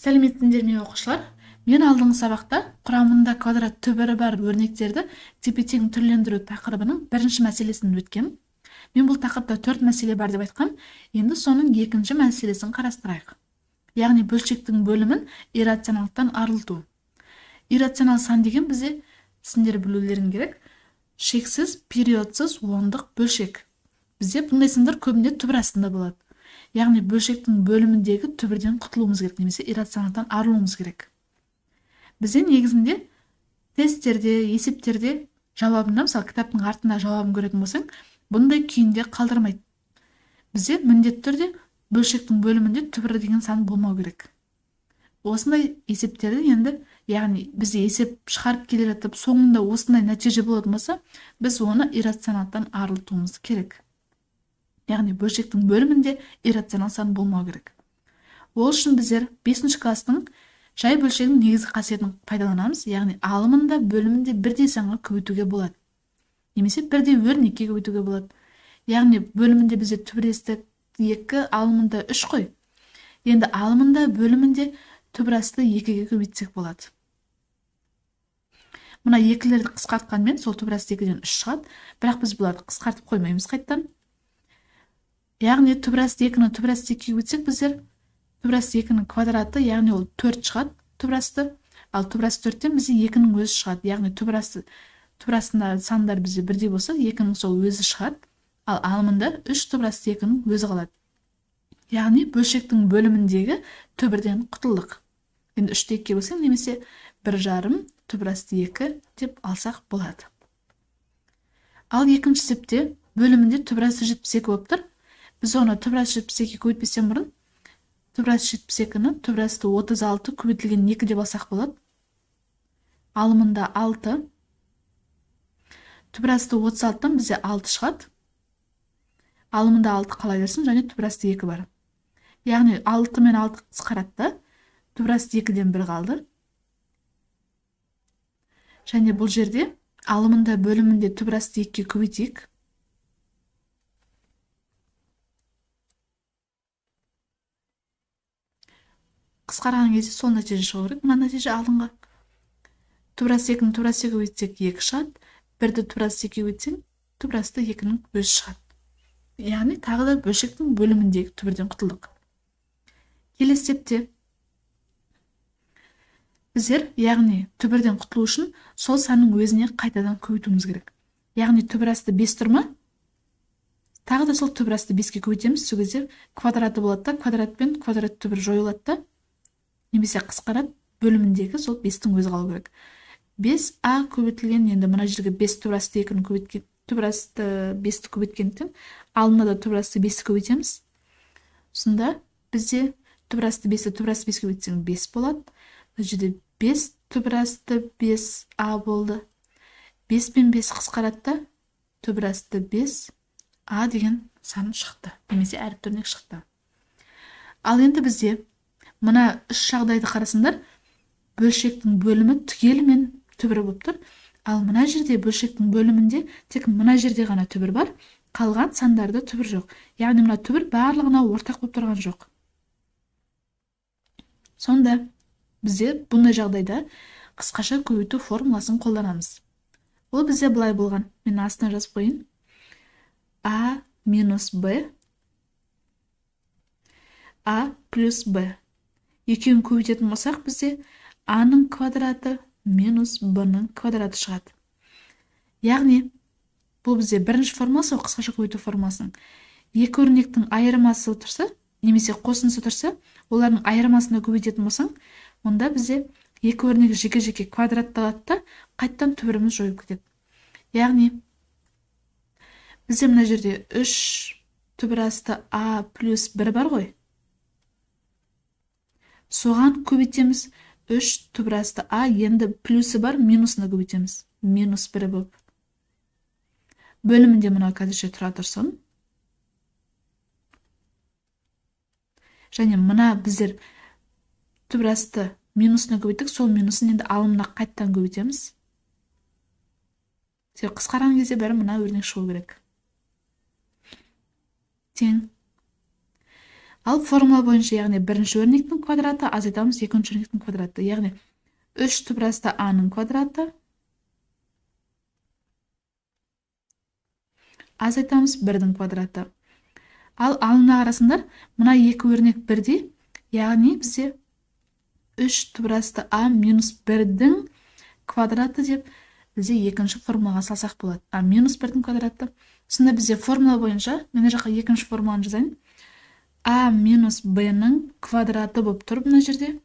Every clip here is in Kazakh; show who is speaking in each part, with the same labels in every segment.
Speaker 1: Сәлеметсіңдер ме оқушылар? Мен алдыңғы сабақта құрамында квадрат түбірі бар өрнектерді тепе-тең түрлендіру тақырыбының бірінші мәселесін өткен. Мен бұл тақырыпта 4 мәселе бар деп айтқам. Енді соның екінші мәселесін қарастырайық. Яғни бөлшектің бөлімін иррационалдықтан арылту. Иррационал сан деген бізде сендер білулерің керек. Шексіз, периодсыз ондық бөлшек. Бізде бұндай сандар көбінде түбір астында болады. Яғни бөлшектің бөліміндегі түбірден құтылуымыз керек, немесе иррационалдықтан арылуымыз керек. Бізде негізінде тесттерде, есептерде жауабында, мысалы кітаптың артында жауабын көретін болсаң, бұндай күйінде қалдырмайды. Бізде міндетті түрде бөлшектің бөлімінде түбірі деген сан болмау керек. Осындай есептерді енді, яғни бізде есеп шығарып келе жатып, соңында осындай нәтиже болатын болса, біз оны иррационалдықтан арылтуымыз керек. Яғни бөлшектің бөлімінде иррационал сан болмау керек. Ол үшін біздер 5-ші кластың жай бөлшегінің негізгі қасиетін пайдаланамыз, яғни алымында бөлімінде бірдей санға көбейтуге болады. Немесе бірдей өрнекке көбейтуге болады. Яғни бөлімінде бізде түбірасты 2, алымында 3 қой. Енді алымында бөлімінде түбірасты 2-ге көбейтсек болады. Мына екілерді қысқартқанмен сол түбірасты 2-ден 3 шығады, бірақ біз бұларды қысқартып қоймаймыз қайттан. Яғни түбірасты 2-ні түбірасты 2-ге көбейтсек, біздер түбірасты 2-ның квадраты, яғни ол 4 шығады түбірасты, ал түбірасты 4-тен бізде 2-ның өзі шығады. Яғни түбірастында сандар бізде бірдей болса, 2-ның сол өзі шығады, ал алымында 3 түбірасты 2-ның өзі қалады. Яғни бөлшектің бөліміндегі түбірден құтылдық. Енді 3-ті 2-ге бөлсең, немесе 1,5 түбірасты 2 деп алсақ болады. Ал екінші есепте бөлімінде түбірасты 72 болып тұр. Біз оны түбірасты 72-ге көбейтпестен бұрын, түбірасты 72-ні түбірасты 36 көбейтілген 2 деп алсақ болады. Алымында 6. Түбірасты 36-тан бізде 6 шығады. Алымында 6 қала берсін, және түбірасты 2 бар. Яғни 6 мен 6 қысқаратты, түбірасты 2-ден 1 қалды. Және бұл жерде алымында бөлімінде түбірасты 2-ге көбейтейік. Қысқарған кезде сол нәтиже шығу керек. Мына нәтиже алдыңғы. Түбірасты 2-ні түбірасты 2-ге көбейтсек 2 шығады. 1-ді түбірасты 2-ге көбейтсең, түбірасты 2-ның өзі шығады. Яғни тағы да бөлшектің бөліміндегі түбірден құтылдық. Келесі есепте біздер, яғни түбірден құтылу үшін сол санның өзіне қайтадан көбейтуіміз керек. Яғни түбірасты 5 тұр ма? Тағы да сол түбірасты 5-ге көбейтеміз. Сол кезде квадраты болады да, квадратпен квадрат түбір жойылады да, немесе қысқарат бөліміндегі сол 5-тің өзі қалу керек. 5а көбейтілген, енді мына жерге 5 түбірасты 2-ні көбейткен, түбірасты 5-ті көбеткендіктен алымына да түбірасты 5-ті көбейтеміз. Сонда бізде түбірасты 5-ті түбірасты 5-ге көбейтсең 5 болады. Бұл жерде 5 түбірасты 5а болды. 5 пен 5 қысқаратта түбірасты 5а деген сан шықты, немесе әріп өрнек шықты. Ал енді бізде мына 3 жағдайды қарасыңдар, бөлшектің бөлімі түгелімен түбірі болып тұр. Ал мына жерде бөлшектің бөлімінде тек мына жерде ғана түбір бар, қалған сандарда түбір жоқ. Яғни мына түбір барлығына ортақ болып тұрған жоқ. Сонда бізде бұндай жағдайда қысқаша көбейту формуласын қолданамыз. Ол бізде былай болған. Мен астына жазып қойын. А минус Б, А плюс Б. Екеуін көбейтетін болсақ, бізде А-ның квадраты минус Б-ның квадраты шығады. Яғни, бұл бізде бірінші формуласы, қысқаша көбейту формуласының. Екі өрнектің айырмасы тұрса, немесе қосындысы тұрса, олардың айырмасына көбейтетін болсаң, онда бізде екі өрнек жеке-жеке квадратталады да, қайттан түбіріміз жойып кетеді. Яғни, бізде мына жерде 3 түбірасты А плюс 1 бар ғой. Соған көбейтеміз 3 түбірасты А, енді плюсы бар, минусына көбейтеміз. Минус 1 болып. Бөлімінде мұна қазірше тұра тұрсын. Және мұна біздер түбірасты минусына көбейттік, сол минусын енді алымына қайттан көбейтеміз. Қысқарған кезде бәрі мұна өрнек шығу керек. Тең. Ал формула бойынша, яғни бірінші өрнектің квадраты, аз айтамыз екінші өрнектің квадраты. Яғни 3 түбірасты А-ның квадраты, аз айтамыз 1-дің квадраты. Ал алына қарасыңдар, мына екі өрнек бірдей, яғни бізде 3 түбірасты А минус 1-дің квадраты деп бізде екінші формулаға салсақ болады. А минус 1-дің квадраты. Сонда бізде формула бойынша, мен жаққа екінші формуланы жазайын. А минус Б-ның квадраты болып тұр мына жерде.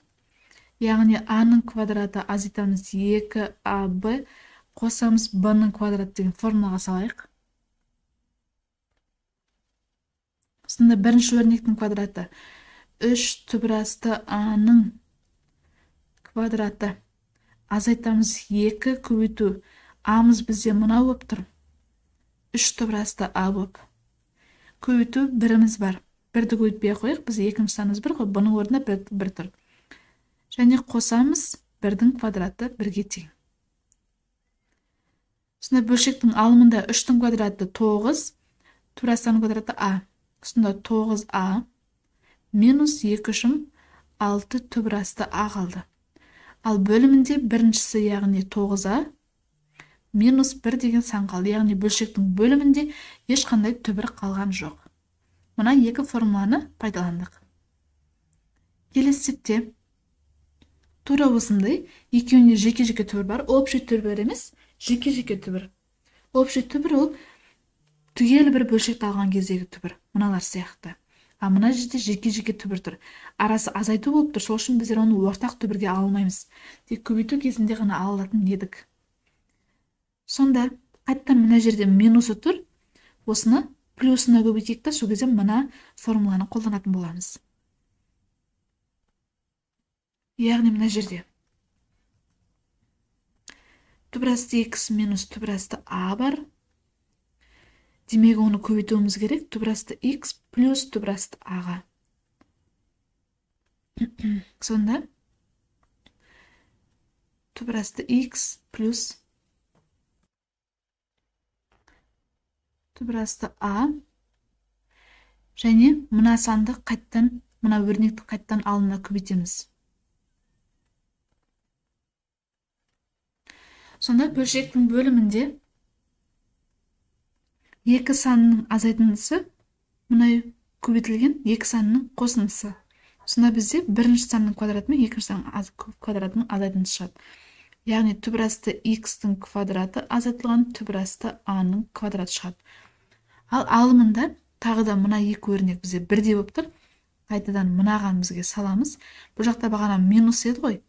Speaker 1: Яғни А-ның квадраты аз айтамыз 2АБ қосамыз Б-ның квадраты деген формулаға салайық. Сонда бірінші өрнектің квадраты 3 түбірасты А-ның квадраты аз айтамыз 2 көбейту А-мыз бізде мынау болып тұр. 3 түбірасты А болып. Көбейту 1-іміз бар. 1-ді көбейтпей қойық, біз екінші санымыз 1 қой, бұның орнына 1 тұр. Және қосамыз 1-дің квадраты 1-ге тең. Сонда бөлшектің алымында 3-дің квадраты 9, түбірастының квадраты А. Сонда 9А минус 2 6 түбірасты А қалды. Ал бөлімінде біріншісі, яғни 9А минус 1 деген сан қалды. Яғни бөлшектің бөлімінде ешқандай түбір қалған жоқ. Мына екі формуланы пайдаландық. Келесі сәтте тура осындай екеуінде жеке-жеке түбір бар. Общий түбір емес, жеке-жеке түбір. Общий түбір ол түгел бір бөлшекті алған кездегі түбір. Мыналар сияқты. А мына жерде жеке-жеке түбір тұр. Арасы азайту болып тұр. Сол үшін біздер оны ортақ түбірге алмаймыз. Тек көбейту кезінде ғана алатын едік. Сонда қайттан мына жерде минусы тұр. Осыны плюсына көбейтейік та, сол кезде мына формуланы қолданатын боламыз. Яғни мына жерде түбірасты X минус түбірасты А бар. Демек оны көбейтуіміз керек. Түбірасты X плюс түбірасты Аға. Сонда түбірасты X плюс түбірасты А және мына санды қайттан, мына өрнекті қайттан алына көбейтеміз. Сонда бөлшектің бөлімінде екі санының азайтындысы мына көбейтілген екі санның қосындысы. Сонда бізде бірінші санның квадраты мен екінші санның квадратының азайтындысы шығады. Яғни түбірасты X-тің квадраты азайтылған түбірасты А-ның квадраты шығады. Ал алымында тағы да мына екі өрнек бізде бірдей болып тұр. Қайтадан мынаған бізге саламыз. Бұл жақта бағана минус еді ғой.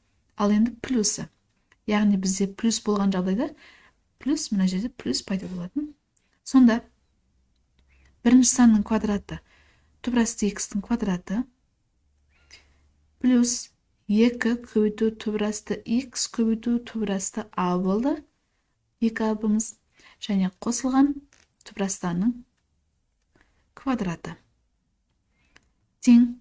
Speaker 1: Ал енді плюсы. Яғни бізде плюс болған жағдайда плюс, мына жерде плюс пайда болатын. Сонда бірінші санның квадраты түбірасты X-тің квадраты плюс 2 көбейту түбірасты X көбейту түбірасты А болды. 2А-бымыз және қосылған түбірастаның квадраты. Тең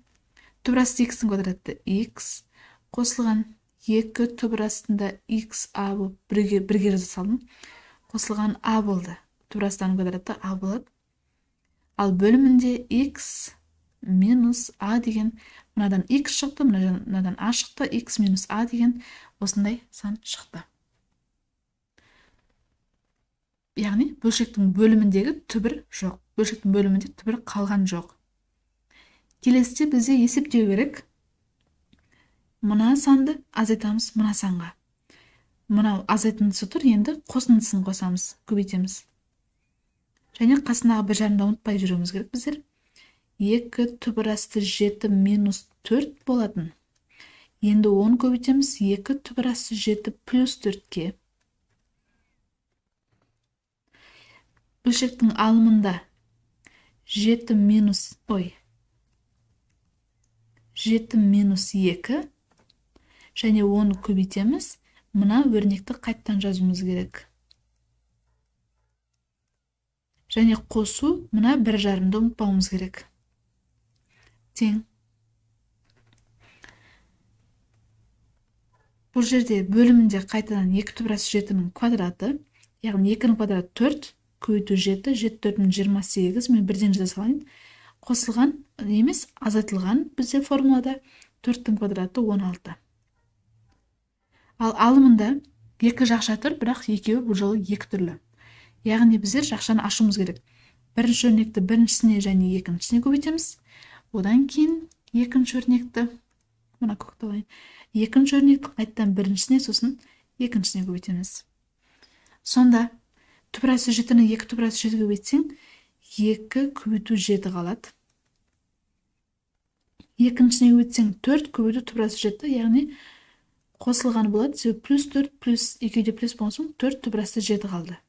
Speaker 1: түбірасты X-тің квадраты X қосылған 2 түбірастында XA болып бірге жасалдым. Қосылған А болды. Түбірастаның квадраты А болады. Ал бөлімінде X минус А деген, мынадан X шықты, мынадан А шықты, X минус А деген осындай сан шықты. Яғни бөлшектің бөліміндегі түбір жоқ. Бөлшектің бөлімінде түбір қалған жоқ. Келесіде бізде есептеу керек. Мына санды азайтамыз мына санға. Мынау азайтындысы тұр, енді қосындысын қосамыз, көбейтеміз. Және қасындағы бір жарымда ұмытпай жүруіміз керек біздер. 2 түбірасты 7 минус 4 болатын. Енді 10 көбейтеміз 2 түбірасты 7 плюс 4-ке. Бөлшектің алымында 7 минус 2 және 10 көбейтеміз. Мына өрнекті қайттан жазуымыз керек. Және қосу, мына бір жарымды ұмытпауымыз керек. Тең. Бұл жерде бөлімінде қайтадан 2 түбірасты 7-нің квадраты, яғни 2-нің квадраты 4, көбейту 7, 7 4-дің 28, мен бірден жаза салайын. қосылған емес, азайтылған бізде формулада 4-тің квадраты 16. Ал алымында екі жақша тұр, бірақ екеуі бұл жолы екі түрлі. Яғни біздер жақшаны ашуымыз керек. Бірінші өрнекті біріншісіне және екіншісіне көбейтеміз. Одан кейін екінші өрнекті, мына көкті алайын, екінші өрнекті қайттан біріншісіне, сосын екіншісіне көбейтеміз. Сонда түбірасы 7-ні 2 түбірасы 7 көбейтсең, 2 көбейту 7 қалады. Екіншісіне көбейтсең 4 көбейту түбірасы 7, яғни қосылған болады. Себебі плюс 4 плюс 2-де плюс болсын, 4 түбірасы 7 қалды.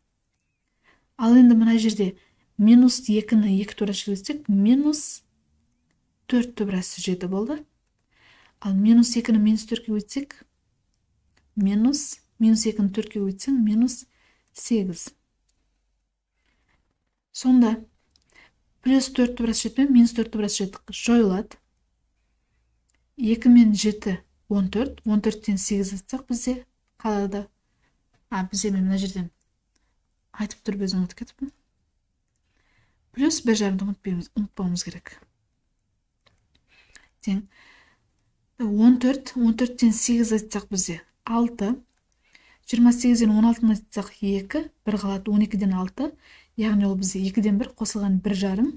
Speaker 1: Ал енді мына жерде минус 2-ні 2 түбірасы көбейтсек, минус 4 түбірасы 7 болды. Ал минус 2-ні минус 4-ке көбейтсек, минус 2-ні 4-ке көбейтсең, минус 8. Сонда плюс 4 түбірасы 7 мен минус 4 түбірасы 7 жойылады. 2 мен 7 14, 14-тен 8 атсақ бізде қалады. Бізде мен мына жерден айтып тұрып өзім ұмытып кетіппін. Плюс 1,5-ді ұмытпауымыз керек. Тең 14, 14-тен 8 атсақ бізде 6, 28-ден 16-ны атсақ 2, 1 қалады, 12-ден 6, яғни ол бізде 2-ден 1 қосылған 1,5.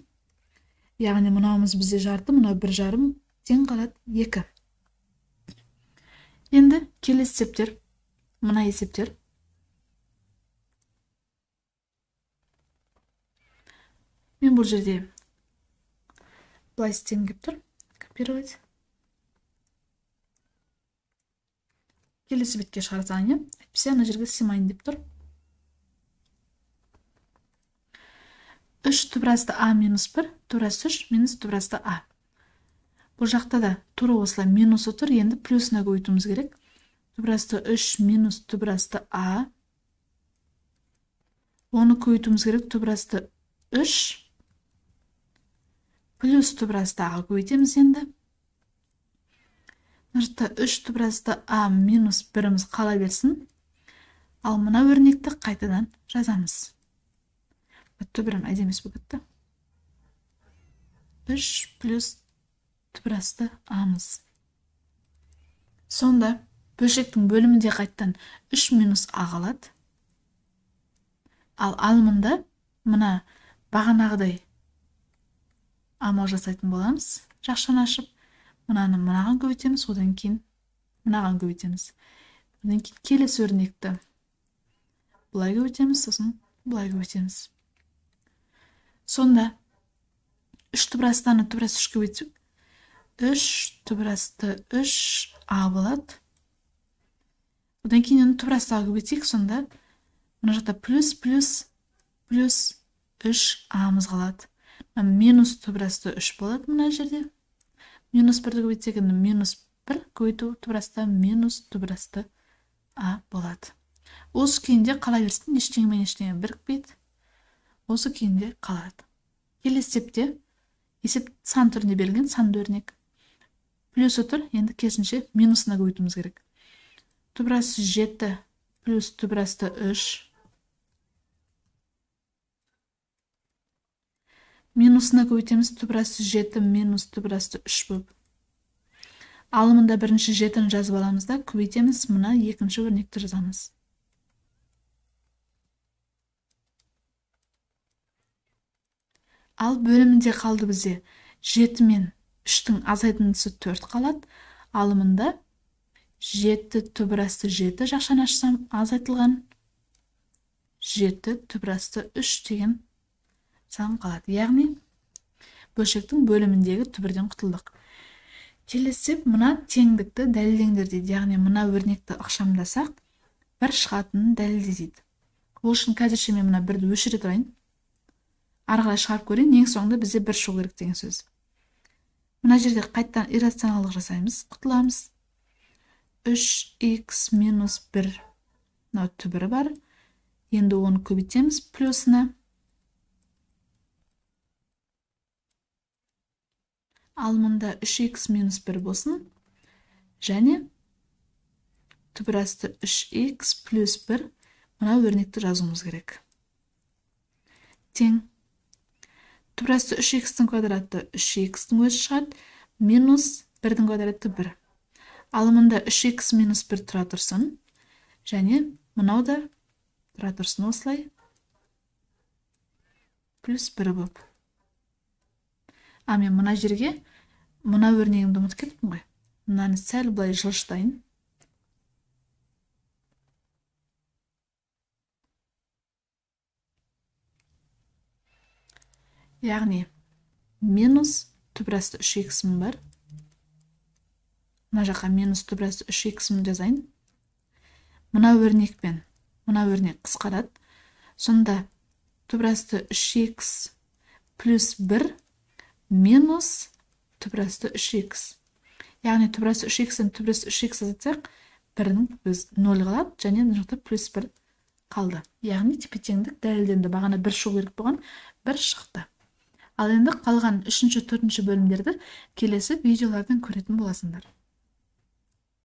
Speaker 1: Яғни мынауымыз бізде жарты, мынау 1,5 тең қалады 2. Енді келесі есептер, мына есептер. Мен бұл жерде былай істеймін деп тұр. Копировать. Келесі бетке шығарсаң, әйтпесе ана жерге сыймайын деп тұр. 3 түбірасты а минус 1, түбірасты 3 минус түбірасты а. Бұл жақта да туры осылай минусы тұр, енді плюсына көбейтуіміз керек. Түбірасты 3 минус түбірасты а. Оны көбейтуіміз керек, түбірасты 3 плюс түбірасты а көбейтеміз енді. Мына 3 түбірасты а минус 1-іміз қала берсін. Ал мына өрнекті қайтадан жазамыз. Түбірім әдемес бүгітті. 3 плюс түбірасты а-мыз. Сонда бөлшектің бөлімінде қайттан 3 минус а қалады. Ал алымында мына бағанағыдай амал жасайтын боламыз. Жақшаны ашып, мынаны мынаған көбейтеміз, одан кейін мынаған көбейтеміз. Одан кейін келесі өрнекті бұлай көбейтеміз, сосын бұлай көбейтеміз. Сонда 3 түбірастаны түбірасты 3 көбейтсек, 3 түбірасты 3 а болады. Одан кейін түбірасты а көбейтсек, сонда мына жақта плюс 3 а-мыз қалады. Минус түбірасты 3 болады мына жерде. Минус 1-ді көбейтсек, минус 1 көбейту түбірасты минус түбірасты а болады. Осы күйінде қала берсін, ештеңемен ештеңе бірікпейді. Осы күйінде қалады. Келесі есепте, есеп сан түрінде берілген санды өрнек. Плюсы тұр, енді керісінше минусына көбейтуіміз керек. Түбірасты 7 плюс түбірасты 3. Минусына көбейтеміз, түбірасты 7 минус түбірасты 3 болып. Алымында бірінші 7-ні жазып аламыз да, көбейтеміз, мына екінші өрнекті жазамыз. Ал бөлімінде қалды бізде 7 мен 3-тің азайтындысы 4 қалады. Алымында 7 түбірасты 7 жақшаны ашсам азайтылған 7 түбірасты 3 деген сан қалады. Яғни бөлшектің бөліміндегі түбірден құтылдық. Келесі мына теңдікті дәлелдеңдер дейді. Яғни мына өрнекті ықшамдасақ, бір шығатынын дәлелде дейді. Ол үшін қазірше мен мына бірді өшіре тұрайын. Ары қарай шығарып көрейін, ең соңында бізде бір шығу керек деген сөз. Мына жерде қайттан иррационалдық жасаймыз, құтыламыз. 3х минус 1 мынау түбірі бар. Енді оны көбейтеміз плюсына. Ал мұнда 3х минус 1 болсын. Және түбірасты 3х плюс 1 мына өрнекті жазуымыз керек. Тең түбірасты 3х-тің квадраты 3х-тің өзі шығады, минус 1-дің квадраты 1. Ал мұнда 3х минус 1 тұра тұрсын, және мынау да тұра тұрсын осылай, плюс 1 болып. Мен мына жерге мына өрнегімді ұмытып кеттім ғой. Мынаны сәл былай жылыштайын. Яғни минус түбірасты 3х бар. Мына жаққа минус түбірасты 3х жазайын. Мына өрнекпен мына өрнек қысқарады. Сонда түбірасты 3х плюс 1 минус түбірасты 3х. Яғни түбірасты 3х-тен түбірасты 3х азатсақ, 1-дің біз 0 қалады, және мына жақта плюс 1 қалды. Яғни тепе-теңдік дәлелденді. Бағана 1 шығу керек болған, 1 шықты. Ал енді қалған 3-4 бөлімдерді келесі видеолардан көретін боласыңдар.